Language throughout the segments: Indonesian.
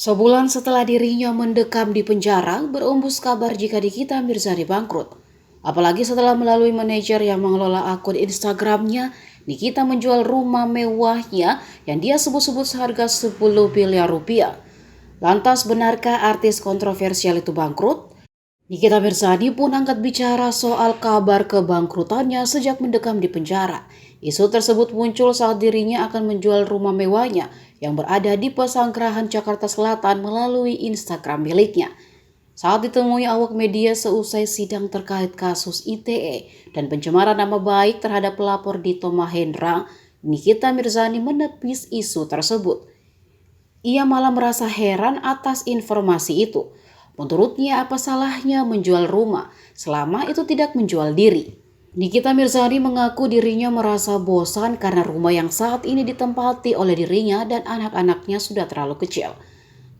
Sebulan setelah dirinya mendekam di penjara, berembus kabar jika Nikita Mirzani bangkrut. Apalagi setelah melalui manajer yang mengelola akun Instagramnya, Nikita menjual rumah mewahnya yang dia sebut-sebut seharga 10 miliar rupiah. Lantas benarkah artis kontroversial itu bangkrut? Nikita Mirzani pun angkat bicara soal kabar kebangkrutannya sejak mendekam di penjara. Isu tersebut muncul saat dirinya akan menjual rumah mewahnya yang berada di Pesanggerahan Jakarta Selatan melalui Instagram miliknya. Saat ditemui awak media seusai sidang terkait kasus ITE dan pencemaran nama baik terhadap pelapor Dito Mahendra, Nikita Mirzani menepis isu tersebut. Ia malah merasa heran atas informasi itu. Menurutnya, apa salahnya menjual rumah selama itu tidak menjual diri? Nikita Mirzani mengaku dirinya merasa bosan karena rumah yang saat ini ditempati oleh dirinya dan anak-anaknya sudah terlalu kecil.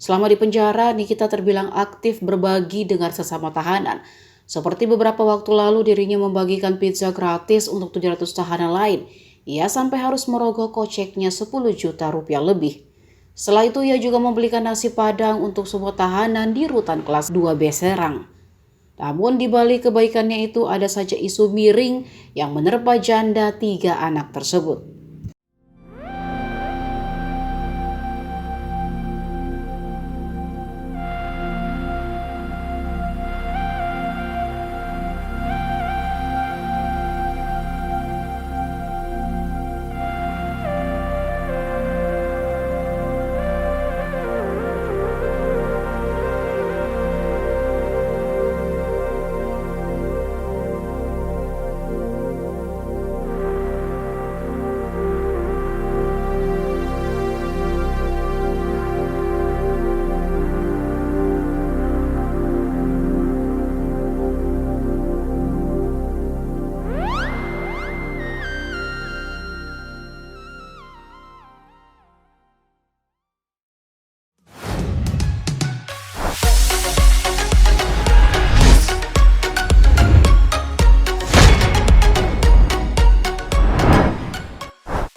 Selama di penjara, Nikita terbilang aktif berbagi dengan sesama tahanan. Seperti beberapa waktu lalu dirinya membagikan pizza gratis untuk 700 tahanan lain. Ia sampai harus merogoh koceknya 10 juta rupiah lebih. Setelah itu ia juga membelikan nasi padang untuk semua tahanan di rutan kelas 2B Serang. Namun di balik kebaikannya itu ada saja isu miring yang menerpa janda 3 anak tersebut.